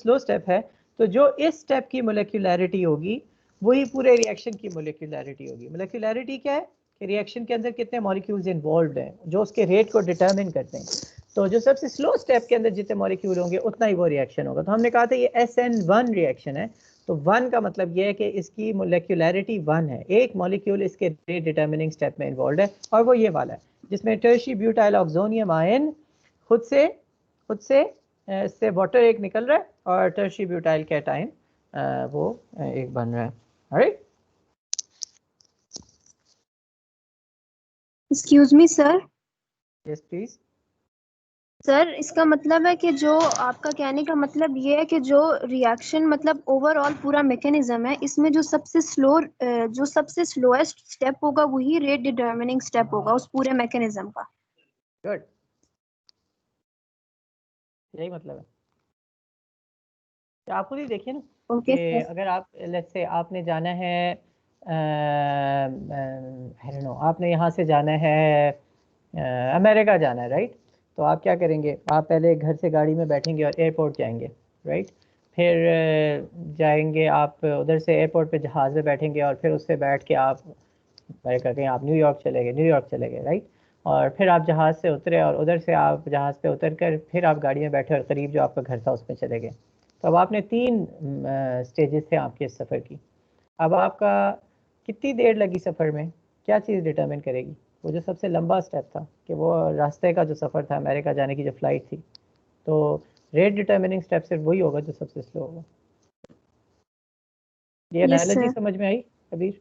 Slow step है, तो जो इस स्टेप की मोलिकुलैरिटी होगी वही पूरे रिएक्शन की मोलिकुलैरिटी होगी। मोलिकुलैरिटी क्या है कि रिएक्शन के अंदर कितने मॉलिक्यूल्स इन्वॉल्व हैं जो उसके रेट को डिटरमिन करते हैं। तो जो सबसे स्लो स्टेप के अंदर जितने मॉलिक्यूल होंगे उतना ही वो रिएक्शन होगा। तो हमने कहा था ये SN1 रिएक्शन है, तो 1 का मतलब ये है कि इसकी मोलिकुलैरिटी 1 है, एक मॉलिक्यूल इसके रेट डिटरमिनिंग स्टेप में इन्वॉल्व है, और वो ये वाला है जिसमें टर्शियरी ब्यूटाइल ऑक्सोनियम आयन खुद से इससे वाटर एक निकल रहा है और टर्शियरी ब्यूटाइल कैटायन वो एक बन रहा है। Alright, excuse me sir. Yes please. Sir इसका मतलब है कि जो आपका कहने का मतलब ये है कि जो रिएक्शन मतलब ओवरऑल पूरा मैकेनिज्म है, इसमें जो सबसे स्लोएस्ट स्टेप होगा वही रेट डिटरमिनिंग स्टेप होगा उस पूरे मैकेनिज्म का। गुड, यही मतलब है। तो आप खुद ही देखिए ना ओके कि सर। अगर आप लेट्स से आपने जाना है आई डोंट नो, आपने यहाँ से जाना है अमेरिका जाना है, राइट? तो आप क्या करेंगे, आप पहले घर से गाड़ी में बैठेंगे और एयरपोर्ट जाएंगे, राइट? फिर जाएंगे आप उधर से एयरपोर्ट पे जहाज़ में बैठेंगे और फिर उससे बैठ के आप अमेरिका के आप न्यूयॉर्क चले गए, राइट? और फिर आप जहाज़ से उतरे और उधर से आप जहाज़ पे उतर कर फिर आप गाड़ी में बैठे और करीब जो आपका घर था उसमें चले गए। तो अब आपने 3 स्टेजेस थे आपके इस सफ़र की। अब आपका कितनी देर लगी सफ़र में, क्या चीज़ डिटरमिन करेगी? वो जो सबसे लंबा स्टेप था कि वो रास्ते का जो सफ़र था अमेरिका जाने की जो फ़्लाइट थी, तो रेट डिटरमिनिंग स्टेप सिर्फ वही होगा जो सबसे स्लो होगा। ये यस एनालॉजी सर। समझ में आई कबीर?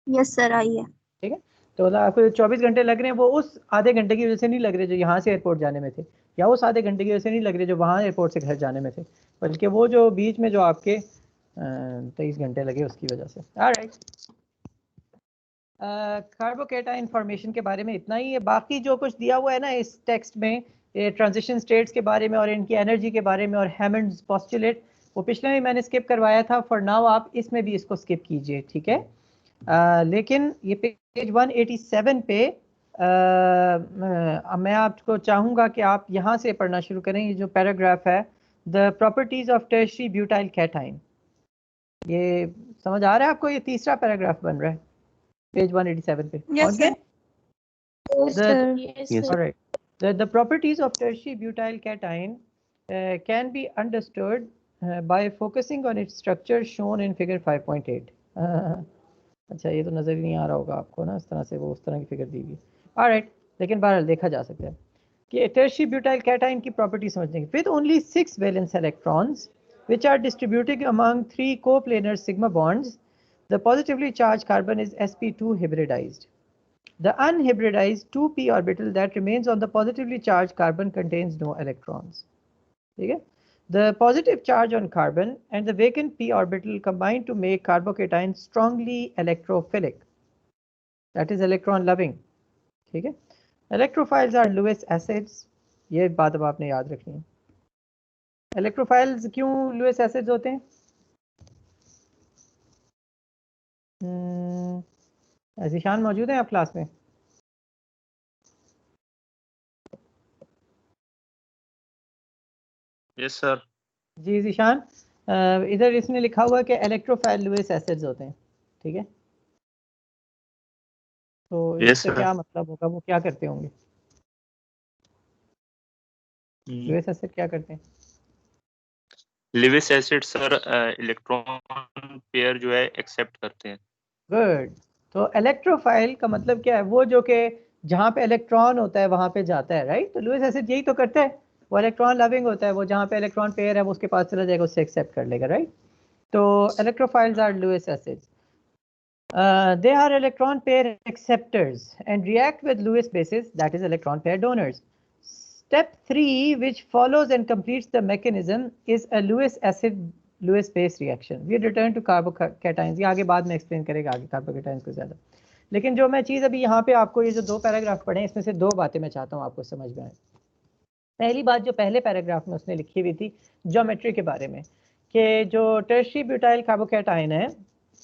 यस सर, आई है। ठीक है, तो आपको 24 घंटे लग रहे हैं वो उस आधे घंटे की वजह से नहीं लग रहे जो यहाँ से एयरपोर्ट जाने में थे, या उस आधे घंटे की वजह से नहीं लग रहे जो वहाँ एयरपोर्ट से घर जाने में थे, बल्कि वो जो बीच में जो आपके 23 घंटे लगे उसकी वजह से। ऑलराइट, कार्बोकेटाइन फॉर्मेशन के बारे में इतना ही है। बाकी जो कुछ दिया हुआ है ना इस टेक्स्ट में, ये ट्रांजिशन स्टेट्स के बारे में और इनकी एनर्जी के बारे में और हैमंड्स पोस्टुलेट, वो पिछले में मैंने स्किप करवाया था। फॉर नाउ आप इसमें भी इसको स्किप कीजिए, ठीक है? लेकिन ये पेज 187 पे मैं आपको चाहूँगा कि आप यहाँ से पढ़ना शुरू करें। ये जो पैराग्राफ है, the properties of tertiary butyl cation, ये समझ आ रहा है आपको? ये तीसरा पैराग्राफ बन रहा है पेज 187 पे। Yes sir. Alright. The properties of tertiary butyl cation can be understood by focusing on its structure shown in figure 5.8. अच्छा, ये तो नज़र ही नहीं आ रहा होगा आपको ना, इस तरह से वो उस तरह की फिगर दी हुई। ऑलराइट, लेकिन बहरहाल देखा जा सकता है कि टर्शियरी ब्यूटाइल कैटाइन की प्रॉपर्टी समझने की। With only 6 valence electrons which are distributed among 3 coplanar sigma bonds, the positively charged carbon is sp2 hybridized. The unhybridized 2p orbital that remains on the positively charged carbon contains no electrons. Okay? The positive charge on carbon and the vacant p orbital combine to make carbocation strongly electrophilic, that is electron loving. ठीक है? Electrophiles are Lewis acids, ये बात अब आपने याद रखनी है। Electrophiles क्यों Lewis acids होते हैं? ज़ीशान मौजूद हैं आप क्लास में? Yes sir. जी ज़ीशान, इधर इसने लिखा हुआ है कि इलेक्ट्रोफाइल लुईस एसिड्स होते हैं, ठीक है? तो इसका क्या मतलब होगा, वो क्या करते होंगे? लुईस एसिड क्या करते हैं? Lewis acid sir electron pair जो है एक्सेप्ट करते हैं। गुड। तो इलेक्ट्रोफाइल का मतलब क्या है? वो जो कि जहाँ पे इलेक्ट्रॉन होता है वहाँ पे जाता है, राइट? तो लुईस एसिड यही तो करता है, वो इलेक्ट्रॉन लविंग होता है, वो जहाँ पे इलेक्ट्रॉन पेयर है वो उसके पास चला जाएगा, उससे एक्सेप्ट कर लेगा, राइट? तो electrophiles are Lewis acids. They are electron pair acceptors and react with Lewis bases, that is electron pair donors. Step 3, which follows and completes the mechanism, is a Lewis acid Lewis base reaction. We return to carbocations. ये आगे बाद में explain करेगा आगे carbocations को ज़्यादा। लेकिन जो मैं चीज़ अभी यहाँ पे आपको ये जो 2 पैराग्राफ पढ़े हैं इसमें से 2 बातें मैं चाहता हूँ आपको समझ में आए। पहली बात जो पहले पैराग्राफ में उसने लिखी हुई थी ज्योमेट्री के बारे में, कि जो टर्शियरी ब्यूटाइल कार्बोकेटाइन है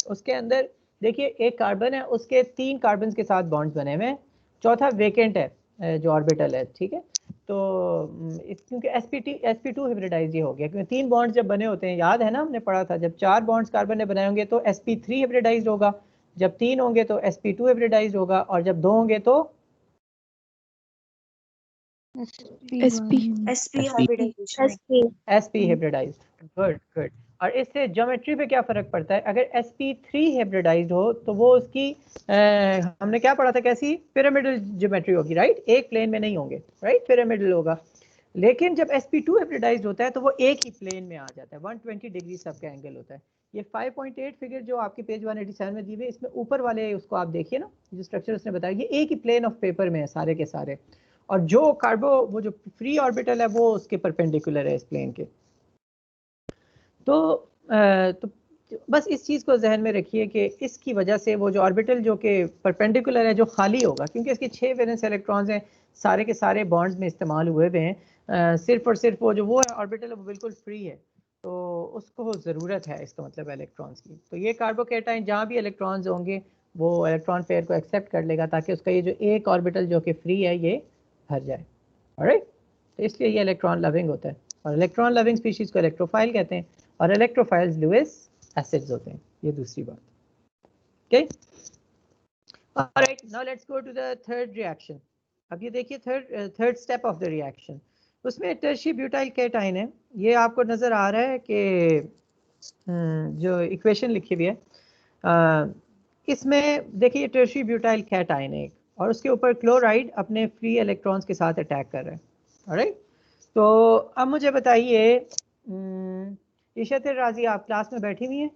उसके अंदर देखिए एक कार्बन है, उसके 3 कार्बन के साथ बॉन्ड्स बने हुए हैं, चौथा वेकेंट है जो ऑर्बिटल है, ठीक है? तो क्योंकि sp2 हाइब्रिडाइज ये हो गया, क्योंकि 3 बॉन्ड्स जब बने होते हैं, याद है ना हमने पढ़ा था, जब 4 बॉन्ड्स कार्बन ने बनाए होंगे तो sp3 हाइब्रिडाइज होगा, जब 3 होंगे तो sp2 हाइब्रिडाइज होगा, और जब 2 होंगे तो sp हाइब्रिडाइज। Good good. और इससे ज्योमेट्री पे क्या फर्क पड़ता है, अगर sp3 हाइब्रिडाइज्ड हो तो वो उसकी हमने क्या पढ़ा था, कैसी पिरामिडल ज्योमेट्री होगी, राइट, एक प्लेन में नहीं होंगे, राइट, पिरामिडल होगा। लेकिन जब sp2 हाइब्रिडाइज्ड होता है तो वो एक ही प्लेन में आ जाता है, 120 डिग्री सबका एंगल होता है। ये 5.8 फिगर जो आपके पेज 187 में दी हुई है, इसमें ऊपर वाले उसको आप देखिए ना, जो स्ट्रक्चर उसने बताया, ये एक ही प्लेन ऑफ पेपर में है सारे के सारे, और जो कार्बो वो जो फ्री ऑर्बिटल है वो उसके परपेंडिकुलर है इस प्लेन के। तो बस इस चीज़ को जहन में रखिए कि इसकी वजह से वो जो ऑर्बिटल जो कि परपेंडिकुलर है, जो खाली होगा, क्योंकि इसके 6 वैलेंस इलेक्ट्रॉन्स हैं, सारे के सारे बॉन्ड्स में इस्तेमाल हुए हुए हैं, सिर्फ और सिर्फ वो जो वो है ऑर्बिटल है वो बिल्कुल फ्री है, तो उसको ज़रूरत है इसका मतलब इलेक्ट्रॉन्स की। तो ये कार्बोकैटायन जहाँ भी इलेक्ट्रॉन्स होंगे वो इलेक्ट्रॉन पेयर को एक्सेप्ट कर लेगा, ताकि उसका ये जो एक ऑर्बिटल जो कि फ्री है ये भर जाए, ऑलराइट। तो इसलिए ये इलेक्ट्रॉन लविंग होता है, और इलेक्ट्रॉन लविंग स्पीशीज़ को इलेक्ट्रोफाइल कहते हैं, और इलेक्ट्रोफाइल्स लुईस एसिड्स होते हैं, ये दूसरी बात। Okay, alright, now let's go to the third reaction. अब ये देखिए third step of the reaction, उसमें टर्शियरी ब्यूटाइल कैटायन है, ये आपको नज़र आ रहा है कि जो इक्वेशन लिखी हुई है, इसमें देखिए टर्शियरी ब्यूटाइल कैटायन है एक, और उसके ऊपर क्लोराइड अपने फ्री इलेक्ट्रॉन्स के साथ अटैक कर रहा है, ऑलराइट। तो अब मुझे बताइए, इशत राजी आप क्लास में बैठी हुई हैं?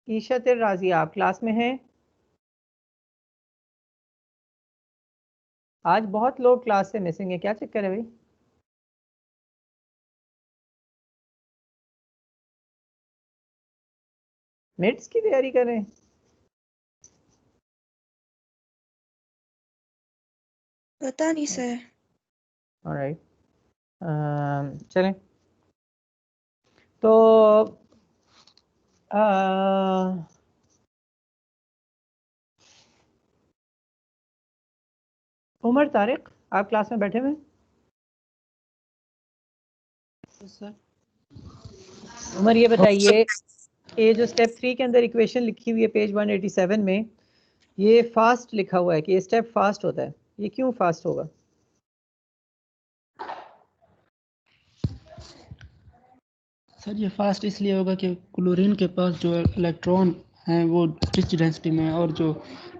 ईशत राजी आप क्लास में हैं? आज बहुत लोग क्लास से मिसिंग है, क्या चक्कर है भाई? मिड्स की तैयारी कर रहे हैं? पता नहीं सर। ऑलराइट, चलें तो उमर तारिक आप क्लास में बैठे हुए? सर उमर ये बताइए, ये जो स्टेप 3 के अंदर इक्वेशन लिखी हुई है पेज 187 में, ये फास्ट लिखा हुआ है कि ये स्टेप फास्ट होता है, ये क्यों फास्ट होगा? सर ये फास्ट इसलिए होगा कि क्लोरीन के पास जो इलेक्ट्रॉन हैं वो रिच डेंसिटी में है, और जो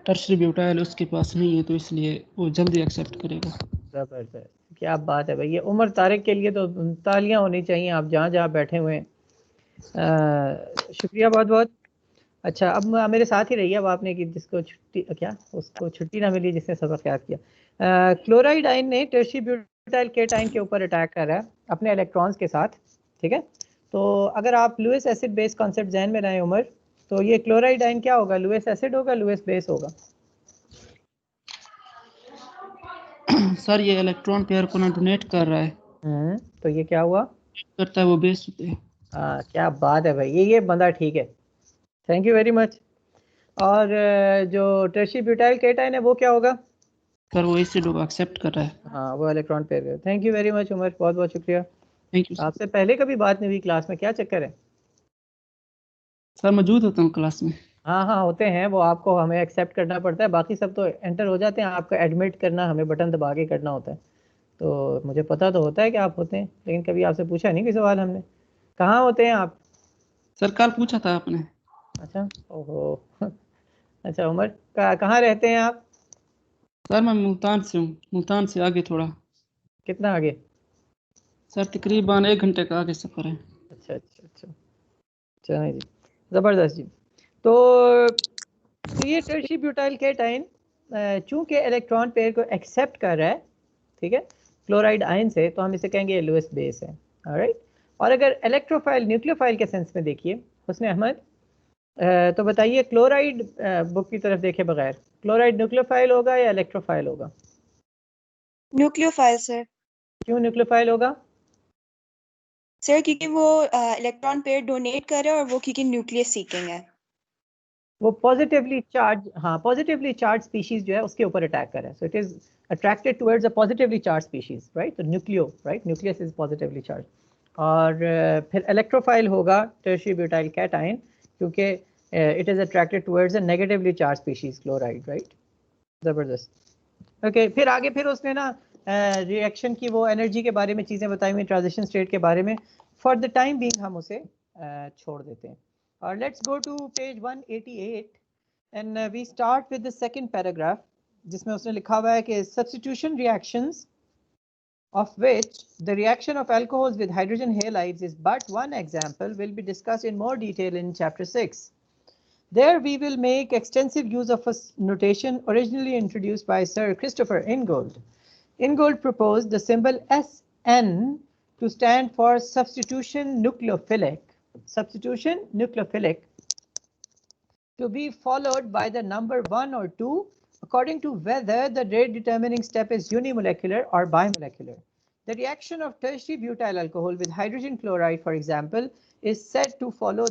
टर्शियरी ब्यूटाइल उसके पास नहीं है, तो इसलिए वो जल्दी एक्सेप्ट करेगा। जबरदस्त, क्या बात है भाई, ये उमर तारिक के लिए तो तालियां होनी चाहिए, आप जहाँ जहाँ बैठे हुए हैं, शुक्रिया बहुत बहुत। अच्छा, अब मेरे साथ ही रहिए, अब आपने कि जिसको छुट्टी क्या उसको छुट्टी ना मिली जिसने सबक याद किया, क्लोराइड आयन ने टर्शियरी ब्यूटाइल कैटायन के ऊपर अटैक कर रहा है अपने इलेक्ट्रॉन्स के साथ, ठीक है। तो अगर आप लुईस एसिड बेस कॉन्सेप्ट जहन में रहे उमर, तो ये क्लोराइड आयन क्या होगा, लुईस एसिड होगा, लुईस बेस होगा? सर ये इलेक्ट्रॉन पेयर को ना डोनेट कर रहा है, तो ये क्या हुआ करता है वो बेस होते हैं। क्या बात है भाई, ये बंदा ठीक है, थैंक यू वेरी मच। और जो टर्शियरी ब्यूटाइल कैटायन है वो क्या होगा? सर वो एसिड होगा, एक्सेप्ट कर रहा है। हाँ, वो electron pair. Thank you very much Umar, बहुत बहुत शुक्रिया। थैंक यू आपसे पहले कभी बात नहीं हुई क्लास में, क्या चक्कर है? सर, मौजूद होता हूँ क्लास में। हाँ हाँ होते हैं, वो आपको हमें एक्सेप्ट करना पड़ता है, बाकी सब तो एंटर हो जाते हैं, आपको एडमिट करना हमें बटन दबा के करना होता है। तो मुझे पता तो होता है कि आप होते हैं, लेकिन कभी आपसे पूछा नहीं कि सवाल हमने, कहाँ होते हैं आप? सर कल पूछा था आपने। अच्छा, ओहो अच्छा उमर, कहाँ रहते हैं आप? सर मैं मुल्तान से हूँ, मुल्तान से आगे थोड़ा। कितना आगे? सर तकरीबन 1 घंटे का आगे सफ़र है। अच्छा अच्छा अच्छा, चलें जी, ज़बरदस्त जी। तो ये टर्शियरी ब्यूटाइल कैटायन चूंकि इलेक्ट्रॉन पेयर को एक्सेप्ट कर रहा है, ठीक है, क्लोराइड आयन से, तो हम इसे कहेंगे लुईस बेस है, ऑलराइट। और अगर इलेक्ट्रोफाइल न्यूक्लियोफाइल के सेंस में देखिए हुस्न अहमद, तो बताइए क्लोराइड बुक की तरफ देखे बगैर, क्लोराइड न्यूक्लियोफाइल होगा या इलेक्ट्रोफाइल होगा? Nucleophile sir. क्यों न्यूक्लियोफाइल होगा? सर क्योंकि वो इलेक्ट्रॉन पेयर डोनेट कर रहा है और वो क्योंकि न्यूक्लियस सीकिंग है। वो पॉजिटिवली चार्ज, हाँ पॉजिटिवली चार्ज स्पीशीज जो है उसके ऊपर अटैक कर रहा है, so it is attracted towards a positively charge species, right. तो न्यूक्लियो, right, nucleus is positively charge. और फिर इलेक्ट्रोफाइल होगा टर्शियरी ब्यूटाइल कैटाइन, क्योंकि it is attracted towards a negatively charge species chloride, right. जबरदस्त। ओके, फिर आगे फिर उसने ना रिएक्शन की वो एनर्जी के बारे में चीज़ें बताई हुई, ट्रांजिशन स्टेट के बारे में। फॉर द टाइम बीइंग हम उसे छोड़ देते हैं। और let's go to page 188 and we start with the second paragraph, जिसमें उसने लिखा हुआ है कि substitution reactions of which the reaction of alcohols with hydrogen halides is but one example will be discussed in more detail in chapter 6. There we will make extensive use of a notation originally introduced by Sir Christopher Ingold. Ingold proposed the symbol SN to stand for substitution nucleophilic. Substitution nucleophilic to be followed by the number 1 or 2 according to whether the rate determining step is unimolecular or bimolecular. The reaction of tertiary butyl alcohol with hydrogen chloride, for example, is said to follow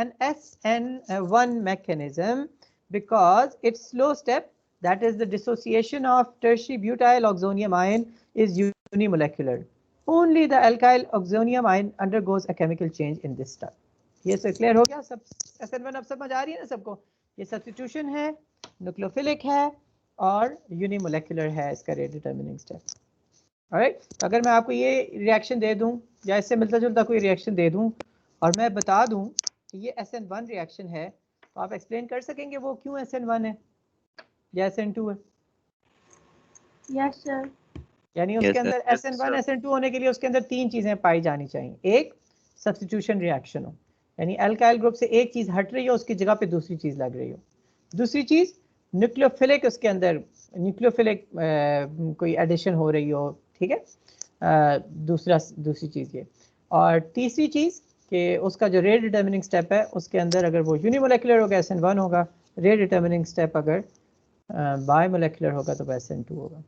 an SN1 mechanism because its slow step, that is the dissociation of tertiary butyl oxonium ion, is unimolecular. Only the alkyl oxonium ion undergoes a chemical change in this step. ये सब clear हो गया? सब SN1 अब समझ आ रही है ना सबको? ये सब्स्टिट्यूशन है, न्यूक्लियोफिलिक है और यूनिमोलेकुलर है इसका रेट डिटर्मिनिंग स्टेप। ऑलराइट, तो अगर मैं आपको ये रिएक्शन दे दूं या इससे मिलता जुलता कोई रिएक्शन दे दूं और मैं बता दूं कि ये SN1 रिएक्शन है, तो आप एक्सप्लेन कर सकेंगे वो क्यों SN1 है या SN2 है? Yes sir. यानी उसके अंदर SN1 SN2 होने के लिए उसके अंदर तीन चीजें पाई जानी चाहिए। एक, सब्स्टिट्यूशन रिएक्शन हो, यानी अल्काइल ग्रुप से एक चीज हट रही हो, उसकी जगह पे दूसरी चीज लग रही हो। दूसरी चीज न्यूक्लियोफिलिक, उसके अंदर न्यूक्लियोफिलिक कोई एडिशन हो रही हो, ठीक है, दूसरी चीज ये। और तीसरी चीज कि उसका जो रेट डिटर्मिनिंग स्टेप है उसके अंदर अगर वो यूनिमोलेकुलर होगा SN1 होगा, रेट डिटर्मिनिंग स्टेप अगर बायोमोलेकुलर होगा तो SN2 होगा।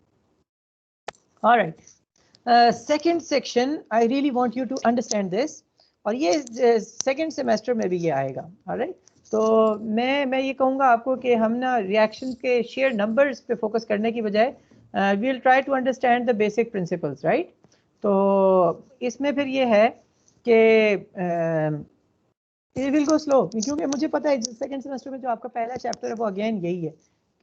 Alright, second section, I really want you to understand this, और ये सेकंड सेमेस्टर में भी ये आएगा। ऑलराइट, तो मैं ये कहूँगा आपको कि हम ना रिएक्शन के शेयर नंबर्स पे फोकस करने की बजाय we will try to understand the basic principles, right. तो इसमें फिर ये है कि इट विल गो स्लो, क्योंकि मुझे पता है सेकंड सेमेस्टर में जो आपका पहला चैप्टर है वो अगेन यही है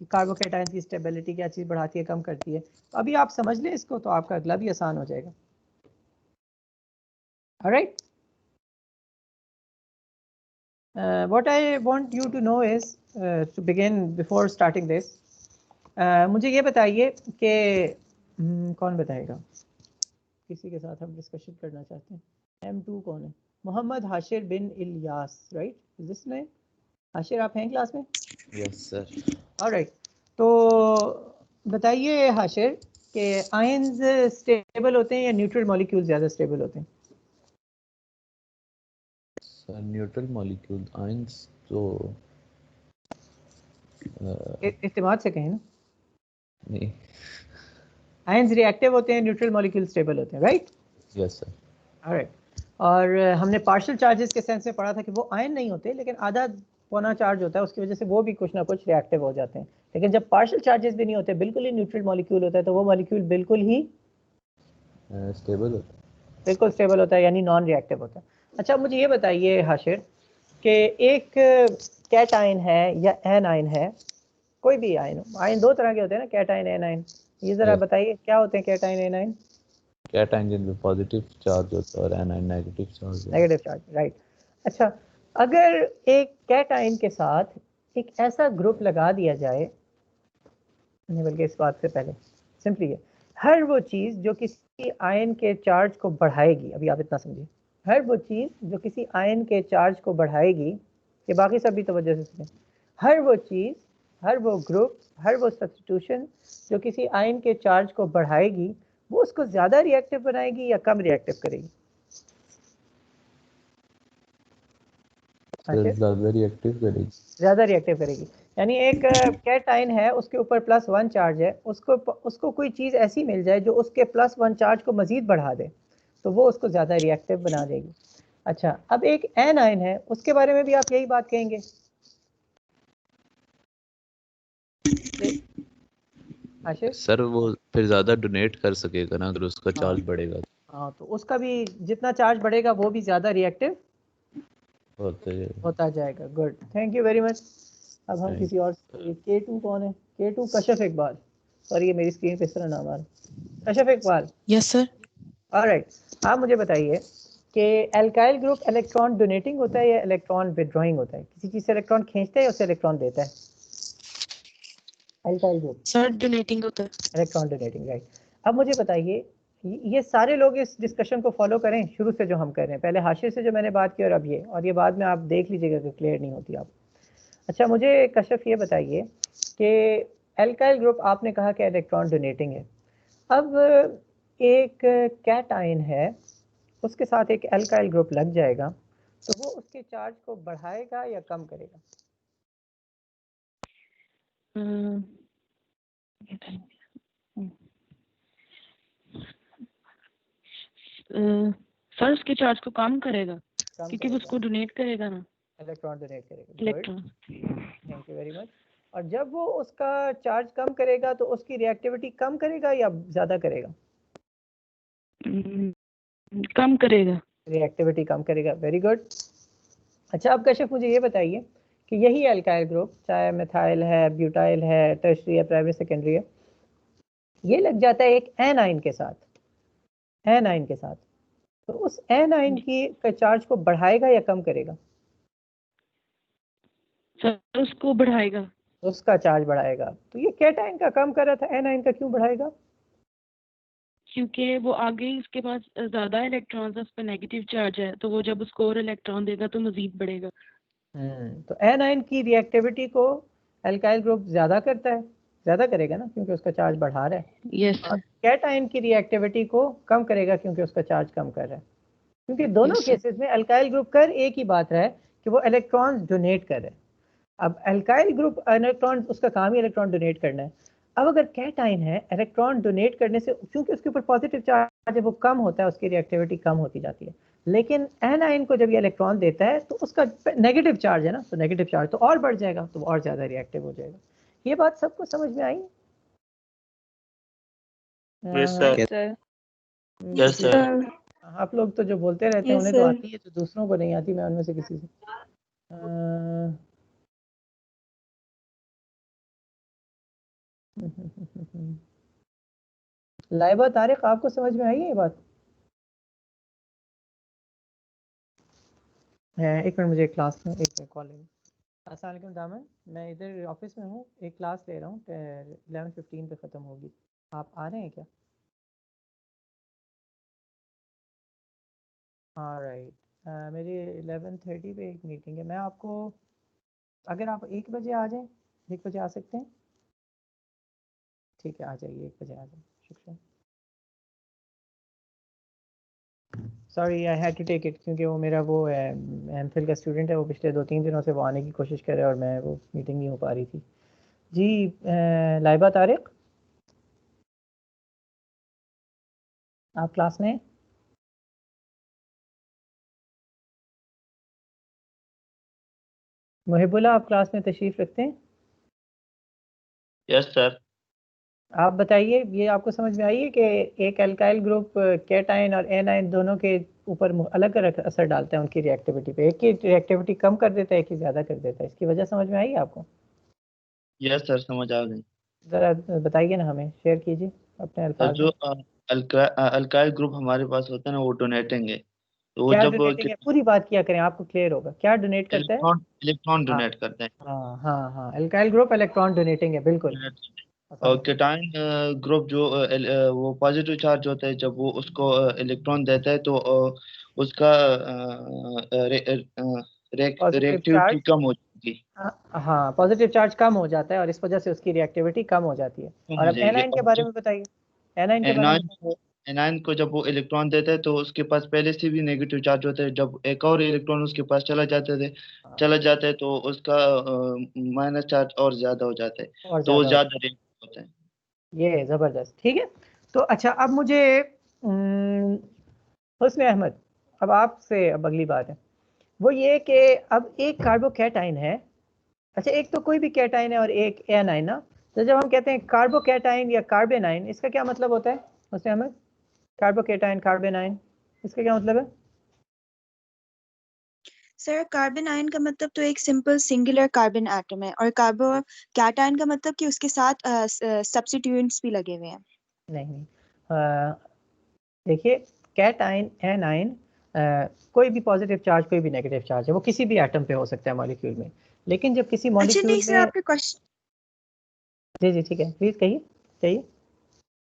कि कार्बोकैटायन की स्टेबिलिटी क्या चीज़ बढ़ाती है, कम करती है। तो अभी आप समझ लें इसको तो आपका अगला भी आसान हो जाएगा। Alright, what I want you to know is to begin before starting this, मुझे ये बताइए कि कौन बताएगा, किसी के साथ हम डिस्कशन करना चाहते हैं। M2 कौन है? Mohammad Hashir bin Ilyas, right, is this name? Hashir, आप हैं क्लास में? Yes sir. ऑलराइट, तो बताइए हाशिर कि आयंस स्टेबल होते हैं या न्यूट्रल मॉलिक्यूल ज़्यादा स्टेबल होते हैं? सर न्यूट्रल मॉलिक्यूल आयंस तो इस्तेमाल से कहें ना, नहीं, आयंस रिएक्टिव होते हैं, न्यूट्रल मॉलिक्यूल स्टेबल होते हैं, राइट? Yes sir. ऑलराइट, और हमने पार्शियल चार्जेस के सेंस में पढ़ा था कि वो आयन नहीं होते लेकिन आधा पौना चार्ज होता है, उसकी वजह से वो भी कुछ ना कुछ रिएक्टिव हो जाते हैं। लेकिन जब पार्शियल चार्जेस भी नहीं होते, बिल्कुल ही न्यूट्रल मॉलिक्यूल होता है, तो वो मॉलिक्यूल बिल्कुल ही स्टेबल होता है, बिल्कुल स्टेबल होता है, यानी नॉन रिएक्टिव होता है। अच्छा, मुझे ये बताइए हाशिर कि एक कैटायन है या एनायन है, कोई भी आयन हो, आयन दो तरह के होते हैं ना, कैटायन एनायन, ये जरा बताइए क्या होते हैं कैटायन एनायन? कैटायन जिनमें पॉजिटिव चार्ज होता है और anion negative charge, negative charge, right. अच्छा, अगर एक कैटायन के साथ एक ऐसा ग्रुप लगा दिया जाए, नहीं बल्कि इस बात से पहले सिंपली है, हर वो चीज़ जो किसी आयन के चार्ज को बढ़ाएगी, अभी आप इतना समझिए, हर वो चीज़ जो किसी आयन के चार्ज को बढ़ाएगी, ये बाकी सब भी तवज्जो से सुनें, हर वो चीज़, हर वो ग्रुप, हर वो सब्स्टिट्यूशन जो किसी आयन के चार्ज को बढ़ाएगी, वो उसको ज़्यादा रिएक्टिव बनाएगी या कम रिएक्टिव करेगी? ज़्यादा रिएक्टिव करेगी। ज़्यादा रिएक्टिव करेगी, यानी एक कैटायन है, उसके ऊपर +1 चार्ज है, उसको कोई चीज़ ऐसी मिल जाए जो उसके +1 चार्ज को मज़ीद बढ़ा दे, तो वो उसको ज़्यादा रिएक्टिव बना देगी। अच्छा, अब एक एनाइन है, उसके बारे में भी आप यही बात कहेंगे? आशिफ? सर वो फिर ज़्यादा डोनेट कर सकेगा ना अगर उसका हाँ। चार्ज बढ़ेगा हाँ, तो उसका भी जितना चार्ज बढ़ेगा वो भी ज़्यादा रिएक्टिव होता जाएगा। Good, thank you very much. अब हम किसी और K2 कौन है? K2 कशफ इकबाल। सॉरी, ये मेरी स्क्रीन पे इस तरह नाम आ रहा है। Kashaf Iqbal. Yes sir. Alright, आप मुझे बताइए कि एल्काइल ग्रुप इलेक्ट्रॉन डोनेटिंग होता है या इलेक्ट्रॉन विड्रॉइंग होता है? किसी चीज़ से इलेक्ट्रॉन खींचता है या उससे इलेक्ट्रॉन देता है? एल्काइल ग्रुप सर डोनेटिंग होता है। Electron donating, right. अब मुझे बताइए, ये सारे लोग इस डिस्कशन को फॉलो करें शुरू से जो हम कर रहे हैं, पहले हाशिर से जो मैंने बात की और ये बाद में आप देख लीजिएगा कि क्लियर नहीं होती आप। अच्छा, मुझे कशफ ये बताइए कि एल्काइल ग्रुप आपने कहा कि इलेक्ट्रॉन डोनेटिंग है। अब एक कैटाइन है, उसके साथ एक एल्काइल ग्रुप लग जाएगा, तो वो उसके चार्ज को बढ़ाएगा या कम करेगा? सर उसके चार्ज को कम करेगा कम क्योंकि करेगा, उसको डोनेट करेगा ना, इलेक्ट्रॉन डोनेट करेगा। Electron. Thank you very much. और जब वो उसका चार्ज कम करेगा तो उसकी रिएक्टिविटी कम करेगा या ज़्यादा करेगा? कम करेगा। रिएक्टिविटी कम करेगा, वेरी गुड। अच्छा, अब कशिफ मुझे ये बताइए कि यही एल्काइल ग्रुप, चाहे मिथाइल है, ब्यूटाइल है, टर्शरी है, प्राइमरी सेकेंडरी है, ये लग जाता है एक एनाइन के साथ, एनाइन के साथ, तो उस एनाइन की का चार्ज को बढ़ाएगा या कम करेगा? सर उसको बढ़ाएगा। उसका चार्ज बढ़ाएगा। तो ये कैटाइन का कम कर रहा था, एनाइन का क्यों बढ़ाएगा? क्योंकि वो आगे इसके पास ज्यादा इलेक्ट्रॉन्स है, उस पर नेगेटिव चार्ज है, तो वो जब उसको और इलेक्ट्रॉन देगा तो मजीद बढ़ेगा। तो एनाइन की रिएक्टिविटी को एल्काइल ग्रुप ज्यादा करता है, ज्यादा करेगा ना क्योंकि उसका चार्ज बढ़ा रहा है। यस और सर। कैटाइन की रिएक्टिविटी को कम करेगा क्योंकि उसका चार्ज कम कर रहा है। क्योंकि दोनों Yes, sir. केसेस में एल्काइल ग्रुप कर एक ही बात है कि वो इलेक्ट्रॉन्स डोनेट कर रहे हैं। अब एल्काइल ग्रुप इलेक्ट्रॉन, उसका काम ही इलेक्ट्रॉन डोनेट करना है। अब अगर कैटाइन है, इलेक्ट्रॉन डोनेट करने से क्योंकि उसके ऊपर पॉजिटिव चार्ज है वो कम होता है, उसकी रिएक्टिविटी कम होती जाती है। लेकिन एनाइन को जब ये इलेक्ट्रॉन देता है तो उसका नेगेटिव चार्ज है ना, तो नेगेटिव चार्ज तो और बढ़ जाएगा, तो और ज्यादा रिएक्टिव हो जाएगा। ये बात सबको समझ में आई? Yes sir. Yes sir. आप लोग तो जो बोलते रहते हैं Yes, उन्हें तो sir. आती है, तो दूसरों को नहीं आती। मैं उनमें से किसी से लाइबा तारिक, आपको समझ में आई है ये बात? एक मिनट, मुझे एक क्लास में एक कॉल है। अस्सलाम वालेकुम दामन, मैं इधर ऑफिस में हूँ, एक क्लास ले रहा हूँ, 11:15 पे ख़त्म होगी। आप आ रहे हैं क्या? हाँ राइट, मेरी 11:30 पे एक मीटिंग है। मैं आपको, अगर आप 1 बजे आ जाएं, 1 बजे आ सकते हैं? ठीक है, आ जाइए, 1 बजे आ जाए। शुक्रिया। Sorry, I had to take it, क्योंकि वो मेरा वो है, एमफिल का स्टूडेंट है, वो पिछले 2-3 दिनों से वो आने की कोशिश कर रहा है और मैं वो मीटिंग नहीं हो पा रही थी। जी, लाइबा तारिक, आप क्लास में? मुहिबुल्लाह, आप क्लास में तशरीफ़ रखते हैं? Yes sir. आप बताइए, ये आपको समझ में आई है कि एक एल्काइल ग्रुप कैटाइन और एनाइन दोनों के ऊपर अलग अलग असर डालता है उनकी रिएक्टिविटी पे? एक की रिएक्टिविटी कम कर देता है, एक की ज़्यादा कर देता है। इसकी वजह समझ में आई है आपको? यस सर, समझ आ गई। ज़रा बताइए ना, हमें शेयर कीजिए अपने अल्फाज जो में। अल्काइल ग्रुप हमारे पास होता है ना, वो डोनेटिंग है। तो वो क्या जब डोनेटिंग है, पूरी बात किया करें, आपको क्लियर होगा। क्या डोनेट करता है? इलेक्ट्रॉन इलेक्ट्रॉन हाँ डोनेट करते हैं। हाँ हाँ हाँ, एल्काइल ग्रुप इलेक्ट्रॉन डोनेटिंग है, बिल्कुल। और केटाइन ग्रुप जो वो पॉजिटिव चार्ज होता है, जब वो उसको इलेक्ट्रॉन देता है तो उसका पॉजिटिव रिएक्टिविटी चार्ज, कम हो जाएगी। हाँ, पॉजिटिव चार्ज कम हो जाता है और इस वजह से उसकी रिएक्टिविटी कम हो जाती है। कम और हो अब जाएगी। एनाइन के और बारे जब में बताइए, एनाइन के बारे में। एनाइन को जब वो इलेक्ट्रॉन देता है तो उसके पास पहले से भी नेगेटिव चार्ज होता है। जब एक और इलेक्ट्रॉन उसके पास चला जाता है तो उसका माइनस चार्ज और ज्यादा हो जाता है, और तो वो ज़्यादा ज्यादा रिएक्टिव होता है। ये ज़बरदस्त, ठीक है। तो अच्छा, अब मुझे हुस्न अहमद, अब आपसे अब अगली बात है वो ये कि अब एक कार्बोकैटाइन है, अच्छा एक तो कोई भी कैटाइन है और एक एनाइन ना, तो जब हम कहते हैं कार्बोकैटाइन या कार्बेनाइन इसका क्या मतलब होता है हुस्न अहमद? कार्बोकैटाइन कार्बेनाइन इसका क्या मतलब है? सर कार्बन आयन का मतलब तो एक सिंपल सिंगुलर कार्बन एटम है, और कार्बो कैटायन का मतलब कि उसके साथ सब्स्टिट्यूएंट्स भी लगे हुए हैं। नहीं देखिए कैटाइन एनाइन कोई भी पॉजिटिव चार्ज कोई भी नेगेटिव चार्ज है, वो किसी भी एटम पे हो सकता है मॉलिक्यूल में, लेकिन जब किसी अच्छा मॉलिक्यूल नहीं सर, में आपने क्वेश्चन जी जी ठीक है प्लीज कहिए कहिए।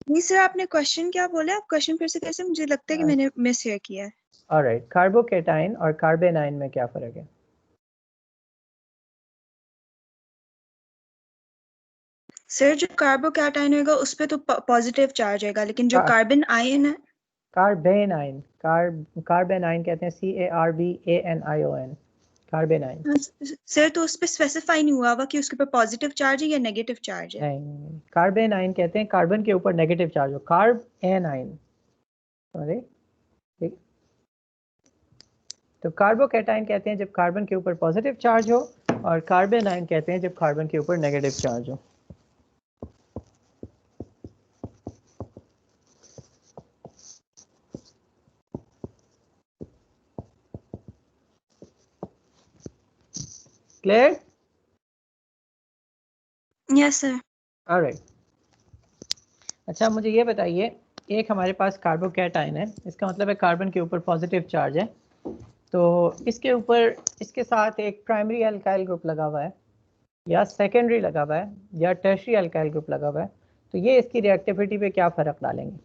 नहीं सर, आपने क्वेश्चन क्या बोला? आप क्वेश्चन फिर से कैसे? मुझे लगता है कि मैंने मिस हेयर किया है। ऑलराइट, कार्बोकैटाइन और कार्बेनाइन में क्या फर्क है? सर जो कार्बोकैटायन होगा उस पे तो पॉजिटिव चार्ज होगा, लेकिन जो कार्बन आयन है कार्बेनाइन कार्बेनाइन कहते हैं CARBANION कार्बेनाइन। सर तो उस पे स्पेसिफाई नहीं हुआ कि उसके ऊपर पॉजिटिव चार्ज है या नेगेटिव चार्ज है। नहीं कार्बेनाइन कहते हैं कार्बन के ऊपर नेगेटिव चार्ज हो, कार्ब एनाइन समझे ठीक। तो कार्बोकैटाइन कहते हैं जब कार्बन के ऊपर पॉजिटिव चार्ज हो, और कार्बेनाइन कहते हैं जब कार्बन के ऊपर नेगेटिव चार्ज हो। क्लियर? Yes sir. ऑलराइट, अच्छा मुझे ये बताइए एक हमारे पास कार्बोकैटाइन है, इसका मतलब है कार्बन के ऊपर पॉजिटिव चार्ज है, तो इसके ऊपर इसके साथ एक प्राइमरी अल्काइल ग्रुप लगा हुआ है या सेकेंडरी लगा हुआ है या टर्शियरी अल्काइल ग्रुप लगा हुआ है, तो ये इसकी रिएक्टिविटी पे क्या फ़र्क डालेंगे?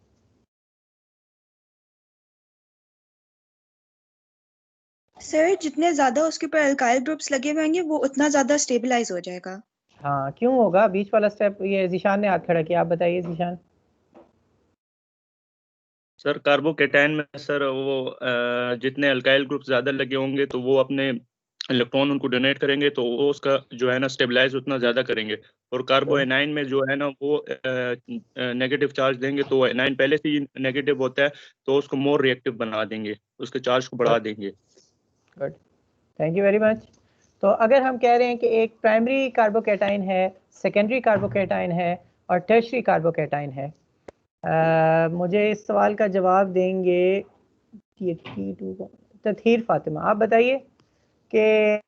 सर जितने ज्यादा उसके ऊपर अल्काइल ग्रुप्स लगे हुए होंगे वो उतना ज्यादा स्टेबलाइज हो जाएगा। हाँ क्यों होगा? बीच वाला स्टेप ये जीशान ने हाथ खड़ा किया, आप बताइए जीशान। सर कार्बोकैटायन में सर वो जितने अल्काइल ग्रुप ज्यादा लगे होंगे तो वो अपने इलेक्ट्रॉन उनको डोनेट करेंगे, तो वो उसका जो है ना स्टेबलाइज उतना ज्यादा करेंगे। और कार्बो एनाइन में जो है ना वो नेगेटिव चार्ज देंगे, तो एनाइन पहले से ही नेगेटिव होता है, तो उसको मोर रिएक्टिव बना देंगे, उसके चार्ज को बढ़ा देंगे। Good, thank you very much. तो अगर हम कह रहे हैं कि एक प्राइमरी कार्बोकैटाइन है, सेकेंडरी कार्बोकैटाइन है और टर्शियरी कार्बोकैटाइन है, मुझे इस सवाल का जवाब देंगे तथहीर फातिमा। आप बताइए कि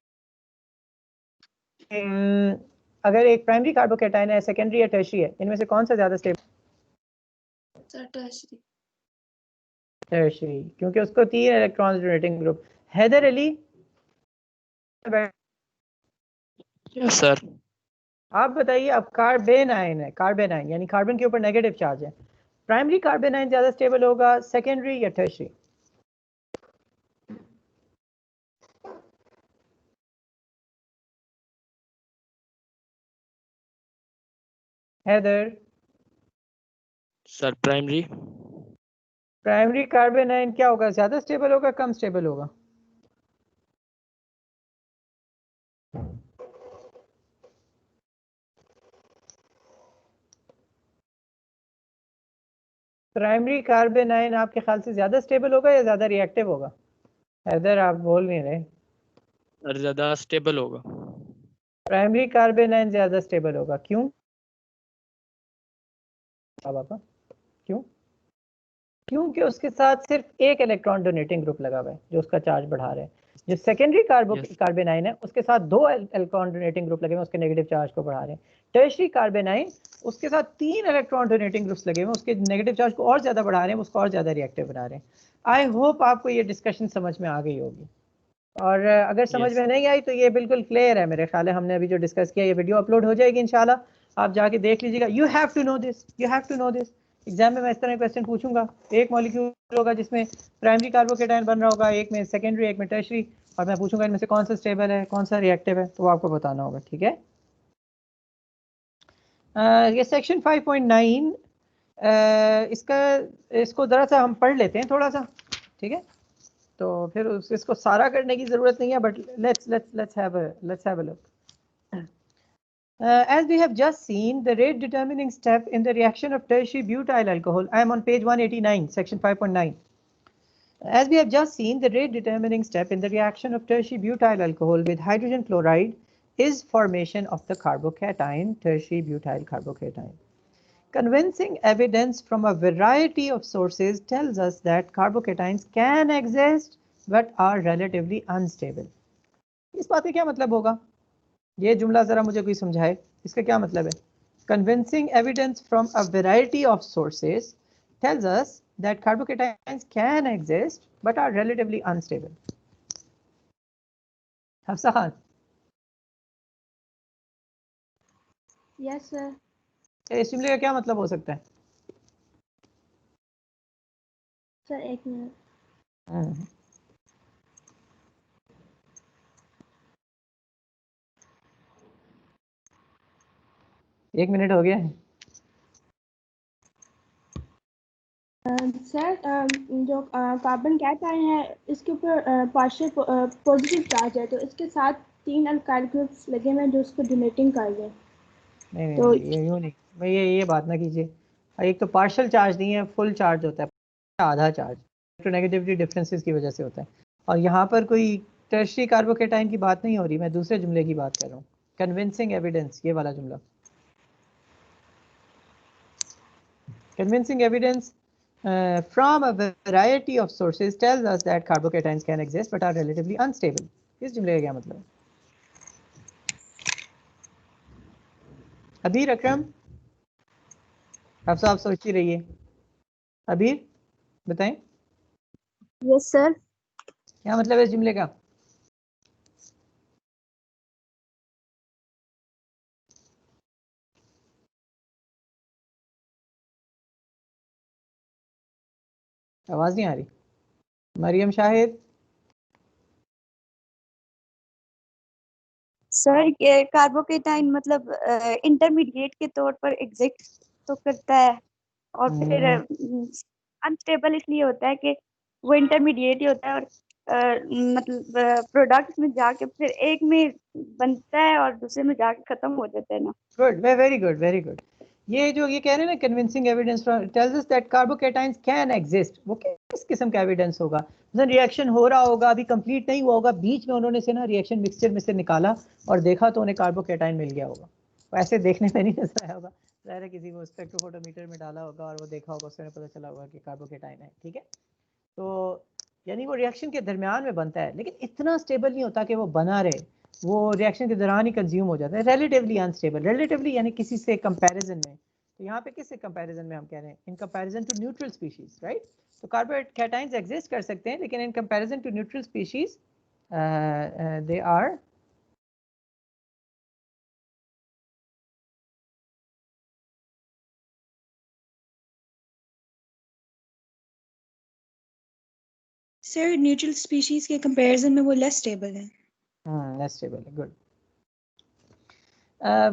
अगर एक प्राइमरी कार्बोकैटाइन है, सेकेंडरी या टर्शियरी है, इनमें से कौन सा ज़्यादा स्टेबल? टर्शियरी, क्योंकि उसको 3 electron donating group. Haider Ali yes sir. आप बताइए, अब कार्बेनाइन है, कार्बेनाइन यानी कार्बन के ऊपर नेगेटिव चार्ज है, प्राइमरी कार्बेनाइन ज़्यादा स्टेबल होगा सेकेंडरी या tertiary? Haider? Sir primary. Primary carbanion क्या होगा, ज़्यादा स्टेबल होगा कम स्टेबल होगा? प्राइमरी कार्बेनाइन आपके ख्याल से ज़्यादा स्टेबल होगा या ज़्यादा रिएक्टिव होगा? हैदर आप बोल नहीं रहे। सर ज़्यादा स्टेबल होगा। प्राइमरी कार्बेनाइन ज़्यादा स्टेबल होगा, क्यों पापा? क्यों? क्योंकि उसके साथ सिर्फ एक इलेक्ट्रॉन डोनेटिंग ग्रुप लगा हुआ है जो उसका चार्ज बढ़ा रहे हैं। जो सेकेंडरी कार्बेनाइन है उसके साथ 2 इलेक्ट्रॉन डोनेटिंग ग्रुप लगे हुए उसके नेगेटिव चार्ज को बढ़ा रहे हैं। टर्शियरी कार्बेनाइन उसके साथ 3 इलेक्ट्रॉन डोनेटिंग ग्रुप्स लगे हुए उसके नेगेटिव चार्ज को और ज़्यादा बढ़ा रहे हैं, उसको और ज़्यादा रिएक्टिव बना रहे हैं। आई होप आपको ये डिस्कशन समझ में आ गई होगी, और अगर समझ में नहीं आई तो ये बिल्कुल क्लियर है मेरे ख्याल है। हमने अभी जो डिस्कस किया ये वीडियो अपलोड हो जाएगी इंशाल्लाह, आप जाके देख लीजिएगा। You have to know this, you have to know this. Exam में मैं इस तरह क्वेश्चन पूछूंगा, एक मॉलिक्यूल होगा जिसमें प्राइमरी कार्बोकैटायन बन रहा होगा, एक में सेकेंडरी एक में टर्शियरी, और मैं पूछूंगा इनमें से कौन सा स्टेबल है कौन सा रिएक्टिव है, तो आपको बताना होगा। ठीक है, ये सेक्शन 5.9 इसको ज़रा सा हम पढ़ लेते हैं थोड़ा सा, ठीक है? तो फिर इसको सारा करने की ज़रूरत नहीं है, but let's have a look. As we have just seen, the rate determining step in the reaction of tertiary butyl alcohol, I am on page 189, section 5.9. As we have just seen, the rate determining step in the reaction of tertiary butyl alcohol with hydrogen chloride is formation of the carbocation, tertiary butyl carbocation. Convincing evidence from a variety of sources tells us that carbocations can exist but are relatively unstable. इस बात का क्या मतलब होगा? ये जुमला जरा मुझे कोई समझाए, इसका क्या मतलब है? Convincing evidence from a variety of sources tells us that carbocations can exist but are relatively unstable. Hafsa Khan, yes sir. इस जुमले का क्या मतलब हो सकता है? सर एक मिनट। एक मिनट हो गया है। सर जो कार्बन कैटायन है इसके ऊपर पार्शियल पॉजिटिव चार्ज है, तो इसके साथ 3 अल्काइल ग्रुप्स लगे हुए हैं जो उसको डोनेटिंग कर रहे हैं। नहीं तो नहीं, ये यूँ नहीं, मैं ये बात ना कीजिए। एक तो पार्शियल चार्ज नहीं है, फुल चार्ज होता है, आधा चार्ज इलेक्ट्रोनेगेटिविटी डिफरेंसेस की वजह से होता है। और यहाँ पर कोई टर्शियरी कार्बोकेटाइन की बात नहीं हो रही, मैं दूसरे जुमले की बात कर रहा हूँ। कन्विंसिंग एविडेंस, ये वाला जुमला। Convincing evidence from a variety of sources tells us that carbocations can exist but are relatively unstable. इस जुमले का क्या मतलब है? अबीर, अकरम, आप सब सोचती रहिए। अबीर बताएं, यस सर। क्या मतलब है इस जुमले का? आवाज नहीं आ रही। मरियम शाहिद, सर ये कार्बोकेटाइन मतलब इंटरमीडिएट के तौर पर एग्जिस्ट तो करता है और फिर अनस्टेबल इसलिए होता है कि वो इंटरमीडिएट ही होता है और मतलब प्रोडक्ट में जाके फिर एक में बनता है और दूसरे में जाके खत्म हो जाता है ना। Good, very good, very good. ये जो ये कह रहे हैं ना, convincing evidence tells us that carbocations can exist, वो किस किस्म का एविडेंस होगा? मतलब रिएक्शन हो रहा होगा, अभी कंप्लीट नहीं हुआ होगा, बीच में उन्होंने से ना रिएक्शन मिक्सचर में से निकाला और देखा तो उन्हें कार्बोकेटाइन मिल गया होगा। तो ऐसे देखने में नहीं नजर आया होगा, ज़ाहिर है किसी को स्पेक्ट्रोफोटोमीटर में डाला होगा और वो देखा होगा, उससे पता चला होगा कि कार्बोकेटाइन है। ठीक है, तो यानी वो रिएक्शन के दरमियान में बनता है, लेकिन इतना स्टेबल नहीं होता कि वो बना रहे, वो रिएक्शन के दौरान ही कंज्यूम हो जाता है। रिलेटिवली अनस्टेबल, रिलेटिवली यानी किसी से कंपैरिजन में। तो यहाँ पे किससे कंपैरिजन में हम कह रहे हैं? In comparison to neutral species, right? तो कार्बोकेटाइंस एग्जिस्ट कर सकते हैं, लेकिन in comparison to neutral species they are sir neutral species के कंपैरिजन में वो लेस स्टेबल है। less stable. Good.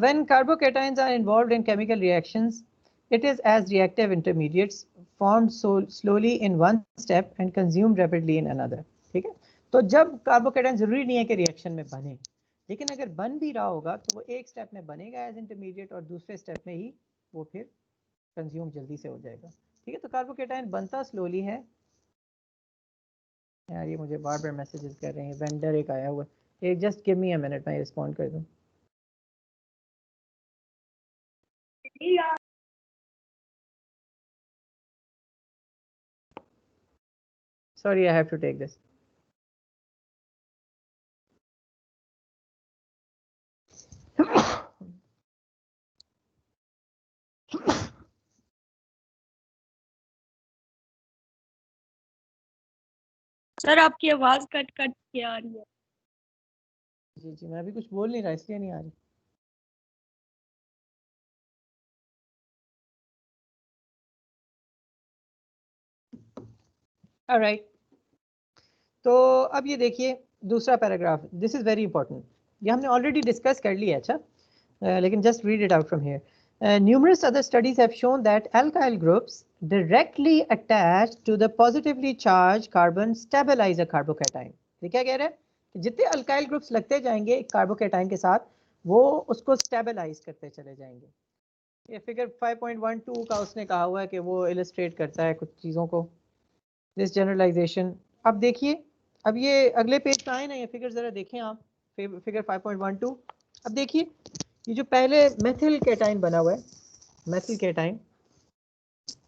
When carbocations are involved in chemical reactions, it is as reactive intermediates formed so slowly in one step and consumed rapidly in another. ठीक है, तो जब carbocation जरूरी नहीं है कि रिएक्शन में बने, लेकिन अगर बन भी रहा होगा तो वो एक स्टेप में बनेगा एज इंटरमीडिएट और दूसरे स्टेप में ही वो फिर कंज्यूम जल्दी से हो जाएगा। ठीक है, तो कार्बोकेटाइन बनता स्लोली है। यार ये मुझे बार बार मैसेजेस कर रहे हैं, वेंडर एक आया हुआ है, एक just give me a minute, मैं रिस्पॉन्ड कर दूं। Sorry, I have to take this. Sir आपकी आवाज कट कट के आ रही है। जी जी, मैं अभी कुछ बोल नहीं रहा इसलिए नहीं आ रही। ऑलराइट, तो अब ये देखिए दूसरा paragraph, this is very important, ये हमने ऑलरेडी डिस्कस कर लिया। अच्छा, लेकिन just read it out from here. Numerous other studies have shown that alkyl groups directly attached to the positively charged carbon stabilize a carbocation. ये क्या कह रहा है कि जितने अल्काइल ग्रुप्स लगते जाएंगे एक कार्बोकेटाइन के साथ, वो उसको स्टेबलाइज करते चले जाएंगे। ये फिगर 5.12 का उसने कहा हुआ है कि वो इलस्ट्रेट करता है कुछ चीज़ों को। This generalisation. अब देखिए, अब ये अगले पेज पे आए ना, ये फिगर जरा देखें आप, फिगर 5.12। अब देखिए ये जो पहले मेथिल कैटाइन बना हुआ है, मेथिल कैटाइन,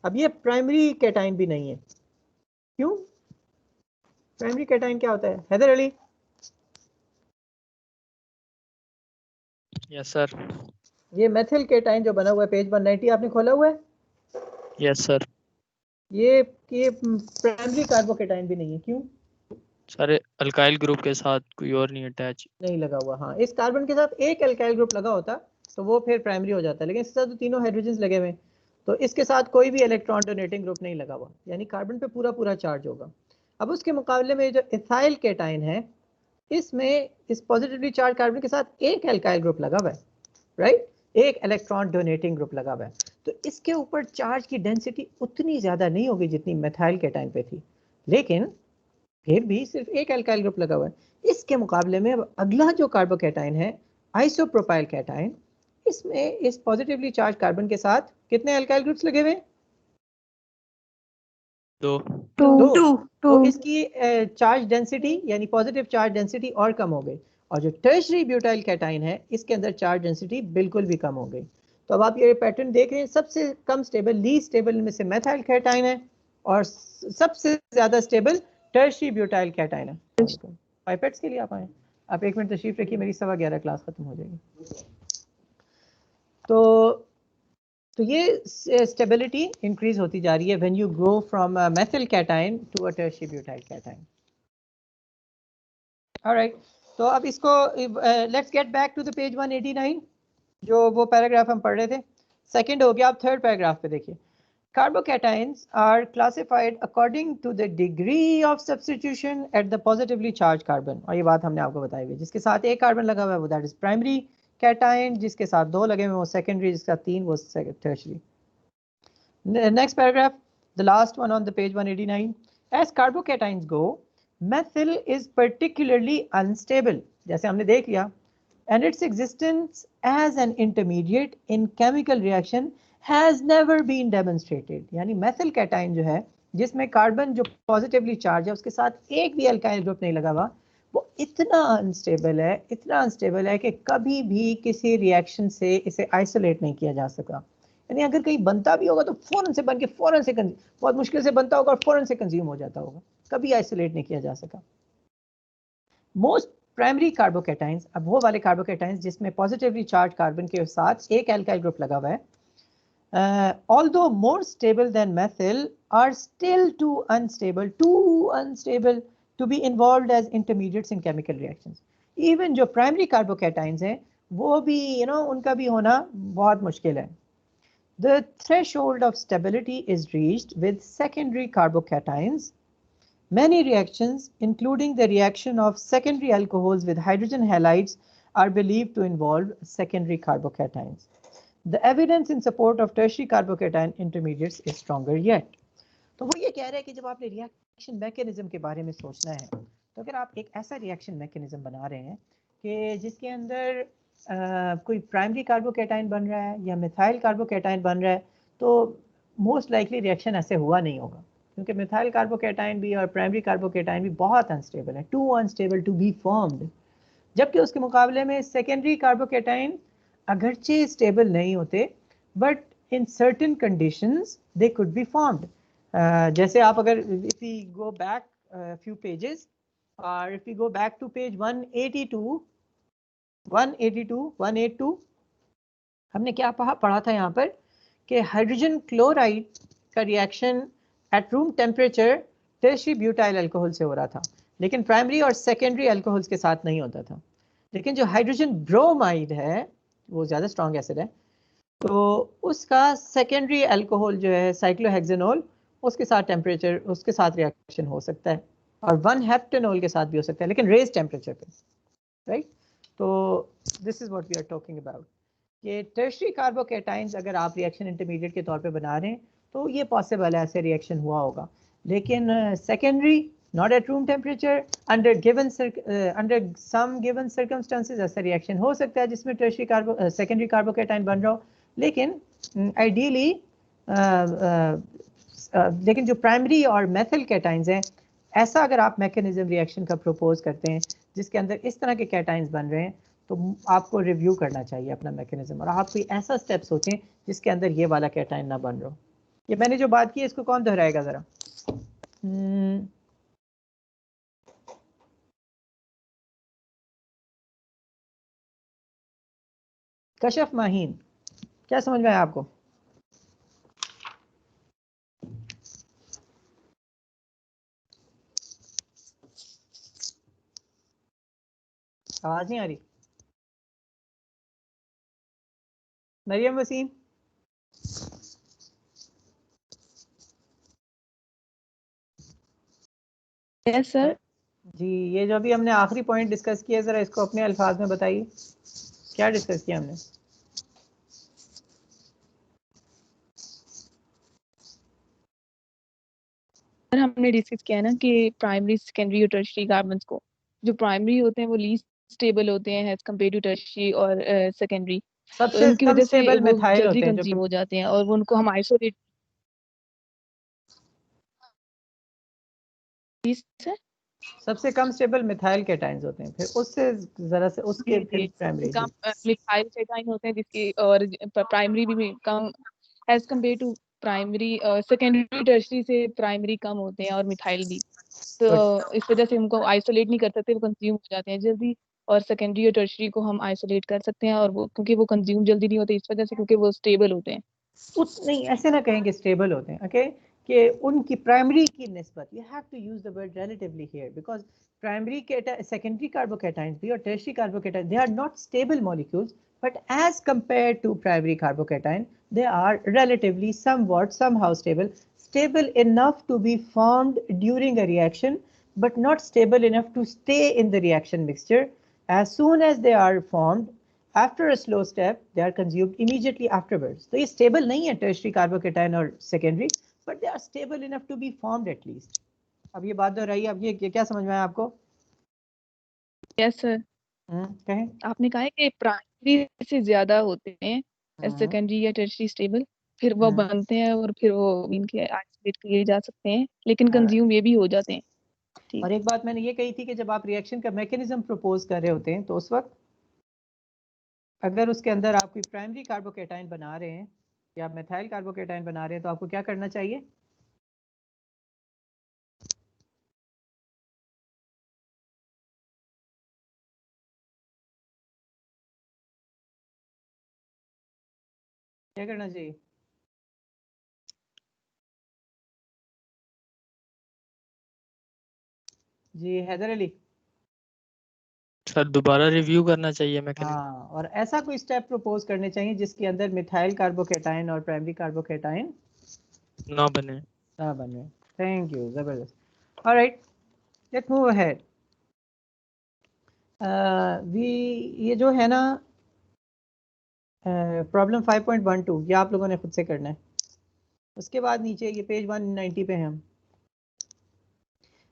अब ये प्राइमरी कैटाइन भी नहीं है। क्यों? प्राइमरी कैटाइन क्या होता है हैदर अली? Yes sir. ये मेथिल कैटाइन जो बना हुआ है पेज 190 आपने खोला हुआ है, यस सर। ये प्राइमरी कार्बोकेटाइन भी नहीं है। क्यों? सारे अल्काइल ग्रुप के साथ कोई और नहीं अटैच, नहीं लगा हुआ। हाँ, इस कार्बन के साथ एक अल्काइल ग्रुप लगा होता तो वो फिर प्राइमरी हो जाता है, लेकिन इसके साथ तो तीनों हाइड्रोजन लगे हुए हैं, तो इसके साथ कोई भी इलेक्ट्रॉन डोनेटिंग ग्रुप नहीं लगा हुआ, यानी कार्बन पे पूरा पूरा चार्ज होगा। अब उसके मुकाबले में जो इथाइल कैटाइन है, इसमें इस पॉजिटिवली चार्ज कार्बन के साथ एक अल्काइल ग्रुप लगा हुआ है, राइट, एक इलेक्ट्रॉन डोनेटिंग ग्रुप लगा हुआ है, तो इसके ऊपर चार्ज की डेंसिटी उतनी ज्यादा नहीं होगी जितनी मेथाइल कैटाइन पे थी, लेकिन फिर भी सिर्फ एक अल्काइल ग्रुप लगा हुआ है। इसके मुकाबले में अब अगला जो कार्बोकैटाइन है, आइसोप्रोपाइल कैटाइन, इसमें इस पॉजिटिवली चार्ज कार्बन के साथ कितने अल्काइल ग्रुप्स लगे हुए? दो। तो इसकी चार्ज डेंसिटी यानी पॉजिटिव चार्ज डेंसिटी और कम हो गई, और जो टर्शरी ब्यूटाइल कैटाइन है इसके अंदर चार्ज डेंसिटी बिल्कुल भी कम हो गई। तो अब आप ये पैटर्न देख रहे हैं, सबसे कम स्टेबल, लीस्ट स्टेबल में से मेथाइल कैटाइन है, और सबसे ज्यादा स्टेबल टर्शरी ब्यूटाइल कैटाइन है। पाइपेट्स के लिए आप आए, आप 1 मिनट तशरीफ रखिए, मेरी 11:15 क्लास खत्म हो जाएगी। तो ये स्टेबिलिटी इंक्रीज होती जा रही है when you go from methyl cation to a tertiary butyl cation. Alright, तो अब इसको let's get back to the page 189, जो वो पैराग्राफ हम पढ़ रहे थे। सेकंड हो गया, आप थर्ड पैराग्राफ पे देखिए। Carbocations are classified according to the degree of substitution at the positively charged carbon, और ये बात हमने आपको बताई हुई, जिसके साथ एक कार्बन लगा हुआ है वो दैट इज प्राइमरी कैटाइन, जिसके साथ दो लगे हुए वो सेकेंडरी, जिसके साथ तीन वो tertiary. Next paragraph, the last one on the page 189। As carbocations go, methyl is particularly unstable, जैसे हमने देख लिया, and its existence as an intermediate in chemical reaction has never been demonstrated। यानी मेथिल कैटाइन जो है, जिसमें carbon जो positively charge है उसके साथ एक भी अल्काइल ग्रुप नहीं लगा हुआ, वो इतना अनस्टेबल है, इतना अनस्टेबल है कि कभी भी किसी रिएक्शन से इसे आइसोलेट नहीं किया जा सका। यानी अगर कहीं बनता भी होगा तो फौरन से बन के फौरन से बहुत मुश्किल से बनता होगा और फौरन से कंज्यूम हो जाता होगा, कभी आइसोलेट नहीं किया जा सका। मोस्ट प्राइमरी कार्बोकैटाइंस, अब वो वाले कार्बोकैटाइंस जिसमें पॉजिटिवली चार्ज कार्बन के साथ एक अल्काइल ग्रुप लगा हुआ है, although more stable than methyl, are still too unstable to be involved as intermediates in chemical reactions। Even जो primary carbocations हैं वो भी उनका भी होना बहुत मुश्किल है। The threshold of stability is reached with secondary carbocations। Many reactions, including the reaction of secondary alcohols with hydrogen halides, are believed to involve secondary carbocations। The evidence in support of tertiary carbocation intermediates is stronger yet। तो वो ये कह रहे हैं कि जब आपने reaction mechanism के बारे में सोचना है, तो अगर आप एक ऐसा रिएक्शन मैकेनिज्म बना रहे हैं कि जिसके अंदर कोई प्राइमरी कार्बोकैटाइन बन रहा है या मिथाइल कार्बोकैटाइन बन रहा है, तो मोस्ट लाइकली रिएक्शन ऐसे हुआ नहीं होगा, क्योंकि मिथाइल कार्बोकैटाइन भी और प्राइमरी कार्बोकैटाइन भी बहुत अनस्टेबल है, too unstable to be formed. जबकि उसके मुकाबले में सेकेंडरी कार्बोकैटाइन अगरचे स्टेबल नहीं होते, but in certain conditions they could be formed. जैसे आप अगर if we go back few pages, और if we go back to page 182 हमने क्या पढ़ा था यहाँ पर कि हाइड्रोजन क्लोराइड का reaction at room temperature tertiary butyl alcohol से हो रहा था, लेकिन प्राइमरी और सेकेंडरी अल्कोहल्स के साथ नहीं होता था। लेकिन जो हाइड्रोजन ब्रोमाइड है वो ज़्यादा स्ट्रॉन्ग एसिड है, तो उसका सेकेंडरी अल्कोहल जो है साइक्लोहेक्सेनोल, उसके साथ टेम्परेचर, उसके साथ रिएक्शन हो सकता है, और 1-हेप्टेनॉल के साथ भी हो सकता है, लेकिन रेज टेम्परेचर पे, राइट। तो this is what we are talking about, कि टर्शरी कार्बोकैटाइंस अगर आप रिएक्शन इंटरमीडिएट के तौर पे बना रहे हैं तो ये पॉसिबल है, ऐसे रिएक्शन हुआ होगा, लेकिन secondary not at room temperature, under some given circumstances ऐसा रिएक्शन हो सकता है जिसमें टर्शरी सेकेंडरी कार्बोकैटाइन बन रहा हो, लेकिन आइडियली लेकिन जो प्राइमरी और मेथिल कैटाइंस हैं, ऐसा अगर आप मैकेनिज्म रिएक्शन का प्रपोज करते हैं जिसके अंदर इस तरह के कैटाइंस बन रहे हैं, तो आपको रिव्यू करना चाहिए अपना मैकेनिज्म, और आप कोई ऐसा स्टेप सोचें जिसके अंदर ये वाला कैटाइन ना बन रहा हो। ये मैंने जो बात की है इसको कौन दोहराएगा ज़रा? कशफ माहीन, क्या समझ में आया आपको? आवाज नहीं आ रही? Mariam Waseem, yes sir. जी, ये जो अभी हमने आखिरी पॉइंट डिस्कस किया, जरा इसको अपने अल्फाज में बताइए, क्या डिस्कस किया हमने? सर हमने डिस्कस किया है ना कि प्राइमरी, सेकेंडरी और टर्शियरी कार्बन्स को, जो प्राइमरी होते हैं वो लीस्ट स्टेबल होते हैं एज कम्पेयर टू टर्शियरी और सेकेंडरी, तो सबसे उनकी कम वजह से स्टेबल वो मिथाइल जल्दी होते हैं कंज्यूम जो हो जाते हैं और उनको हम आइसोलेट सर। सबसे कम स्टेबल मिथाइल कैटाइंस होते हैं, फिर उससे जरा से उसके जी फिर जी, प्राइमरी। कम मिथाइल कैटाइन होते हैं जिसकी, और प्राइमरी भी कम as compare to primary, secondary tertiary से प्राइमरी कम होते हैं और मिथाइल भी, तो इस वजह से उनको आइसोलेट नहीं कर सकते, वो कंज्यूम हो जाते हैं जल्दी, और सेकेंडरी और टर्शियरी को हम आइसोलेट कर सकते हैं, और वो क्योंकि वो कंज्यूम जल्दी नहीं होते इस वजह से, क्योंकि वो स्टेबल होते हैं। नहीं, ऐसे ना कहेंगे स्टेबल होते हैं, ओके, कि उनकी प्राइमरी की निस्बत, you have to use the word relatively here, because primary secondary carbocations भी और tertiary carbocations, they are not stable molecules, but as compared to primary carbocation, they are relatively somewhat somehow stable enough to be formed during a reaction, but not stable enough to stay in the reaction mixture. As soon as they are formed after a slow step, they are consumed immediately afterwards. So ये stable नहीं है tertiary carbocation और secondary, but they are stable enough to be formed at least. अब ये बात दोहराइए, अब ये क्या समझ में आया आपको? Yes sir. कहें। आपने कहा है कि प्राइमरी से ज्यादा होते हैं सेकेंडरी या टर्शियरी स्टेबल, फिर वो बनते हैं और फिर वो इनके आइसोलेट किए जा सकते हैं, लेकिन कंज्यूम ये भी हो जाते हैं। ठीक। और एक बात मैंने ये कही थी कि जब आप रिएक्शन का मैकेनिज्म प्रपोज कर रहे होते हैं, तो उस वक्त अगर उसके अंदर आप कोई प्राइमरी कार्बोकैटाइन बना रहे हैं या मेथाइल कार्बोकैटाइन बना रहे हैं, तो आपको क्या करना चाहिए? क्या करना चाहिए? जी हैदर अली। सर दोबारा रिव्यू करना चाहिए मैकेनिज्म। हाँ, और ऐसा कोई स्टेप प्रपोज करने चाहिए जिसके अंदर मिथाइल कार्बोकैटाइन और प्राइमरी कार्बोकैटाइन ना बने। ना बने। थैंक यू, जबरदस्त। Alright, let's move ahead. ये जो है ना प्रॉब्लम 5.12, ये आप लोगों ने खुद से करना है। उसके बाद नीचे ये पेज 190 पे हम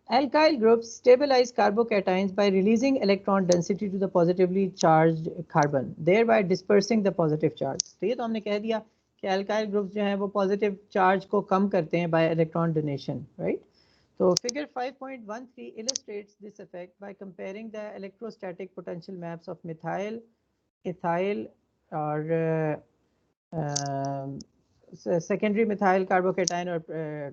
alkyl groups stabilize carbocations by releasing electron density to the positively charged carbon, thereby dispersing the positive charge. तो ये तो हमने कह दिया कि alkyl groups जो हैं वो positive charge को कम करते हैं by electron donation, right? तो figure 5.13 illustrates this effect by comparing the electrostatic potential maps of methyl, ethyl और secondary methyl carbocation और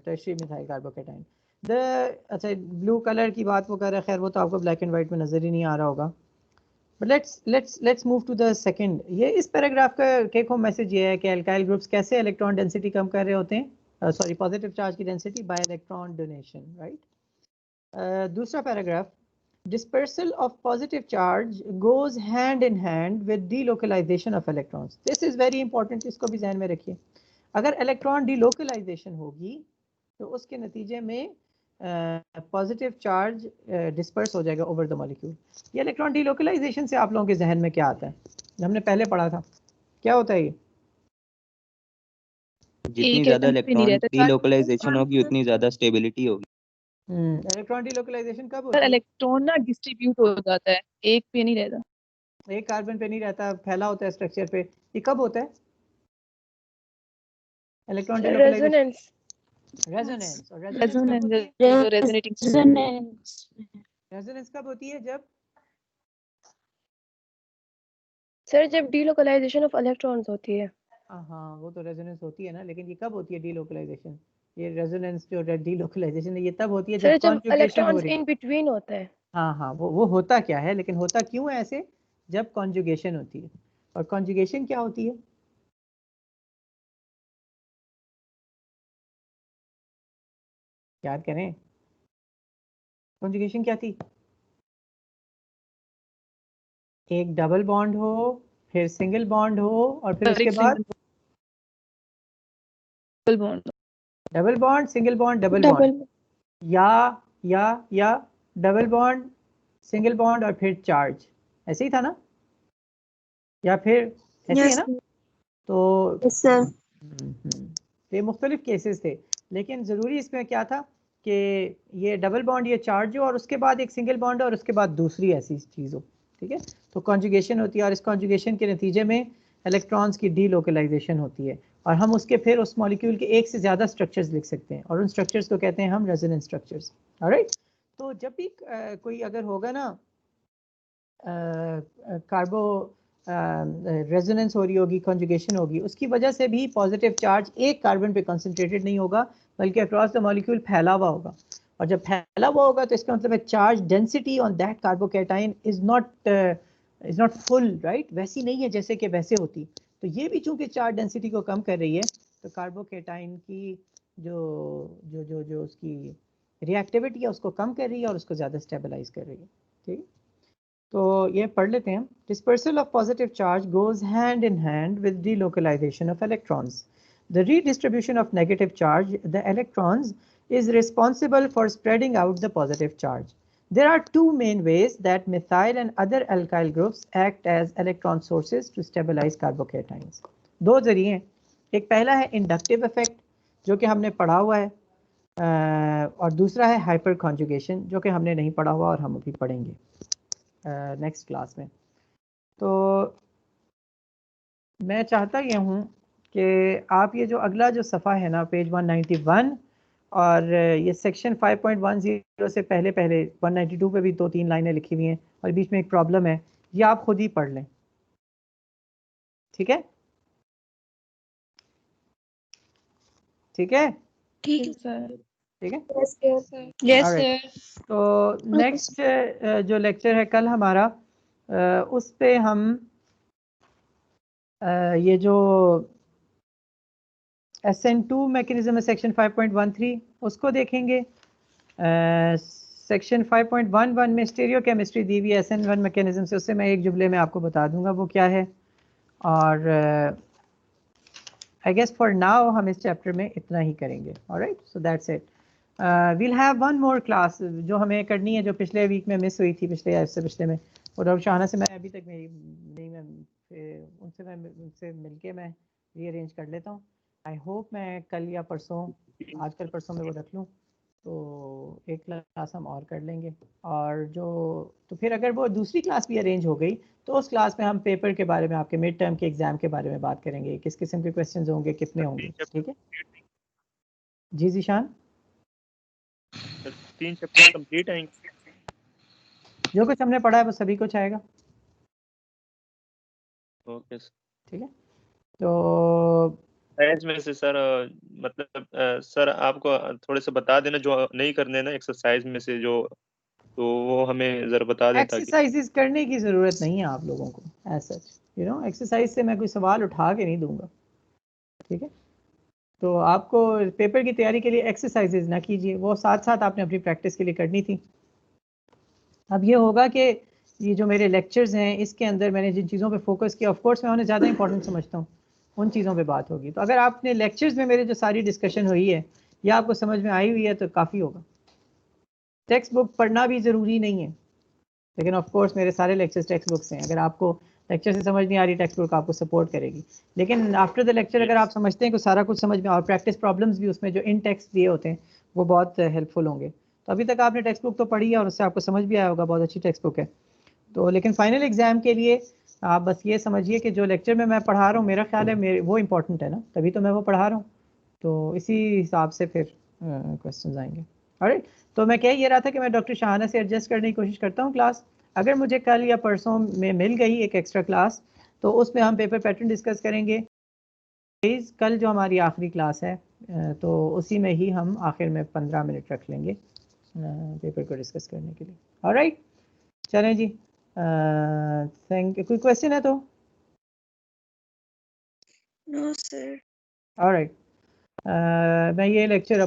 tertiary methyl carbocation. अच्छा, ब्लू कलर की बात वो कर रहा है, खैर वो तो आपको ब्लैक एंड वाइट में नजर ही नहीं आ रहा होगा, but let's move to the second. ये इस पैराग्राफ का टेक होम मैसेज ये है कि अल्काइल ग्रुप्स कैसे इलेक्ट्रॉन डेंसिटी कम कर रहे होते हैं, सॉरी पॉजिटिव चार्ज की density bye electron donation, right. दूसरा paragraph, dispersal of positive charge goes hand in hand with delocalization of electrons. This is very important, इसको भी ध्यान में रखिए। अगर इलेक्ट्रॉन डिलोकलाइजेशन होगी तो उसके नतीजे में पॉजिटिव चार्ज डिस्पर्स हो जाएगा ओवर द मॉलिक्यूल। ये इलेक्ट्रॉन डिलोकलाइजेशन से आप लोगों के जहन में क्या आता है? हमने पहले पढ़ा था, क्या होता है ये? जितनी ज्यादा इलेक्ट्रॉन डिलोकलाइजेशन होगी उतनी ज्यादा स्टेबिलिटी होगी। इलेक्ट्रॉन डिलोकलाइजेशन कब होती है? इलेक्ट्रॉन ना डिस्ट्रीब्यूट हो जाता है, एक पे नहीं रहता, एक कार्बन पे नहीं रहता, फैला होता है स्ट्रक्चर पे। ये कब होता है इलेक्ट्रॉन डिलोकलाइजेशन? रेजोनेंस। और रेजोनेटिंग रेजोनेंस कब होती है? जब सर जब डीलोकलाइजेशन ऑफ इलेक्ट्रॉन्स होती है। हाँ वो तो रेजोनेंस होती है ना, लेकिन ये कब होती है डीलोकलाइजेशन? ये रेजोनेंस जो डीलोकलाइजेशन है ये तब होती है सर जब जब कॉन्जुगेशन हो इलेक्ट्रॉन्स रही है। इन बिटवीन होता है। हाँ वो होता क्या है, लेकिन होता क्यों है ऐसे? जब कॉन्जुगेशन होती है। और कॉन्जुगेशन क्या होती है? याद करें, कॉन्जुगेशन क्या थी? एक डबल बॉन्ड हो, फिर सिंगल बॉन्ड हो, और फिर उसके बाद double bond, single bond, double bond, या डबल बॉन्ड, सिंगल बॉन्ड और फिर चार्ज। ऐसे ही था ना? या फिर ऐसे ही है ना? तो ये मुख्तलिफ केसेस थे, लेकिन ज़रूरी इसमें क्या था कि ये डबल बॉन्ड, ये चार्ज हो, और उसके बाद एक सिंगल बॉन्ड और उसके बाद दूसरी ऐसी चीज़ हो। ठीक है, तो कॉन्जुगेशन होती है, और इस कॉन्जुगेशन के नतीजे में इलेक्ट्रॉन्स की डीलोकलाइजेशन होती है, और हम उसके फिर उस मॉलिक्यूल के एक से ज़्यादा स्ट्रक्चर्स लिख सकते हैं, और उन स्ट्रक्चर्स को कहते हैं हम रेजोनेंस स्ट्रक्चर्स। ऑलराइट, तो जब भी कोई अगर होगा ना कार्बो रेजोनेंस हो रही होगी, कॉन्जुगेशन होगी, उसकी वजह से भी पॉजिटिव चार्ज एक कार्बन पे कंसंट्रेटेड नहीं होगा, बल्कि अक्रॉस द मॉलिक्यूल फैला हुआ होगा। और जब फैला हुआ होगा तो इसका मतलब है charge density on that carbocation is not full, right? वैसी नहीं है जैसे कि वैसे होती। तो ये भी चूंकि चार्ज डेंसिटी को कम कर रही है, तो कार्बोकैटायन की जो उसकी रिएक्टिविटी है उसको कम कर रही है और उसको ज़्यादा स्टेबलाइज कर रही है। ठीक है, तो ये पढ़ लेते हैं। Dispersal of positive charge goes hand in hand with delocalization of electrons. The redistribution of negative charge, the electrons, is responsible for spreading out the positive charge. There are two main ways that methyl and other alkyl groups act as electron sources to stabilize carbocations. दो जरिए हैं, एक पहला है inductive effect जो कि हमने पढ़ा हुआ है, और दूसरा है हाइपर कॉन्जुगेशन जो कि हमने नहीं पढ़ा हुआ और हम अभी पढ़ेंगे नेक्स्ट क्लास में। तो मैं चाहता ये हूँ कि आप ये जो अगला जो सफ़ा है ना, पेज 191, और ये सेक्शन 5.10 से पहले 192 पे भी 2-3 लाइनें लिखी हुई हैं और बीच में एक प्रॉब्लम है, ये आप खुद ही पढ़ लें। ठीक है? ठीक है? ठीक है सर। ठीक है? Yes sir. तो नेक्स्ट जो लेक्चर है कल हमारा, उस पे हम ये जो SN2 मैकेनिज्म है सेक्शन 5.13 उसको देखेंगे। सेक्शन 5.11 में स्टीरियो केमिस्ट्री दी हुई है SN1 मैकेनिज्म से, उससे मैं एक जुमले में आपको बता दूंगा वो क्या है। और आई गेस फॉर नाउ हम इस चैप्टर में इतना ही करेंगे। Alright, so that's it. We'll have one more class जो हमें करनी है, जो पिछले वीक में मिस हुई थी, पिछले में। और डॉक्टर शाहाना से मैं अभी तक उनसे मिलके मैं रीअरेंज कर लेता हूँ। आई होप मैं कल या परसों, आज कल परसों में वो रख लूँ, तो एक क्लास हम और कर लेंगे। और तो फिर अगर वो दूसरी क्लास भी अरेंज हो गई तो उस क्लास में हम पेपर के बारे में, आपके मिड टर्म के एग्जाम के बारे में बात करेंगे, किस किस्म के क्वेश्चंस होंगे, कितने होंगे। ठीक है जी जीशान? 3 चैप्टर कंप्लीट आएंगे। जो कुछ हमने पढ़ा है वो सभी कुछ आएगा। ओके ठीक है, तो साइज में से सर मतलब सर आपको थोड़े से बता देना जो नहीं करने ना एक्सरसाइज में से जो, तो वो हमें जरा बता दें। एक्सरसाइजेस करने की ज़रूरत नहीं है आप लोगों को ऐसा, एक्सरसाइज से मैं कोई सवाल उठा के नहीं दूंगा। ठीक है, तो आपको पेपर की तैयारी के लिए एक्सरसाइजेज ना कीजिए, वो साथ साथ आपने अपनी प्रैक्टिस के लिए करनी थी। अब ये होगा कि ये जो मेरे लेक्चर्स हैं इसके अंदर मैंने जिन चीज़ों पे फोकस किया, ऑफ कोर्स मैं उन्हें ज़्यादा इंपॉर्टेंट समझता हूँ, उन चीज़ों पे बात होगी। तो अगर आपने लेक्चर्स में मेरे जो सारी डिस्कशन हुई है या आपको समझ में आई हुई है तो काफ़ी होगा। टेक्स्ट बुक पढ़ना भी ज़रूरी नहीं है, लेकिन ऑफ कोर्स मेरे सारे लेक्चर्स टेक्स्ट बुक से हैं। अगर आपको लेक्चर से समझ नहीं आ रही, टेक्स्ट बुक आपको सपोर्ट करेगी। लेकिन आफ्टर द लेक्चर अगर आप समझते हैं कि सारा कुछ समझ में, और प्रैक्टिस प्रॉब्लम्स भी उसमें जो इन टेक्स्ट दिए होते हैं वो बहुत हेल्पफुल होंगे। तो अभी तक आपने टेक्स्ट बुक तो पढ़ी है और उससे आपको समझ भी आया होगा, बहुत अच्छी टेक्स्ट बुक है। तो लेकिन फाइनल एग्जाम के लिए आप बस ये समझिए कि जो लेक्चर में मैं पढ़ा रहा हूँ, मेरा ख्याल है वो इंपॉर्टेंट है ना, तभी तो मैं वो पढ़ा रहा हूँ। तो इसी हिसाब से फिर क्वेश्चंस आएंगे। ऑलराइट, तो मैं कह ये रहा था कि मैं डॉक्टर शाहाना से एडजस्ट करने की कोशिश करता हूँ क्लास। अगर मुझे कल या परसों में मिल गई एक एक्स्ट्रा क्लास तो उसमें हम पेपर पैटर्न डिस्कस करेंगे। कल जो हमारी आखिरी क्लास है तो उसी में ही हम आखिर में 15 मिनट रख लेंगे पेपर को डिस्कस करने के लिए। ऑलराइट, चलें जी, थैंक यू। कोई क्वेश्चन है तो? No sir. ऑलराइट, मैं ये लेक्चर